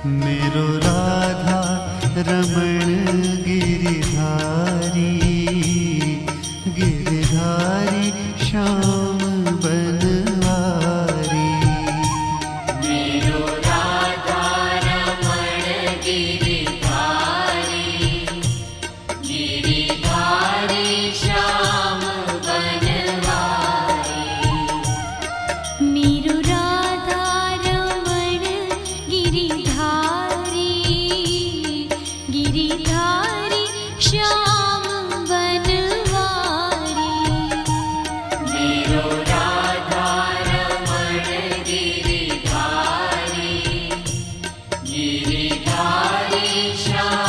मेरो राधा रमण गिरिधारी, गिरिधारी श्याम बनवारी। मेरो राधा रमण गिरिधारी, गिरिधारी श्याम बनवारी। मेरो राधा रमण गिरिधारी, गिरिधारी श्याम बनवारी। मेरो राधा रमण गिरिधारी, गिरिधारी श्याम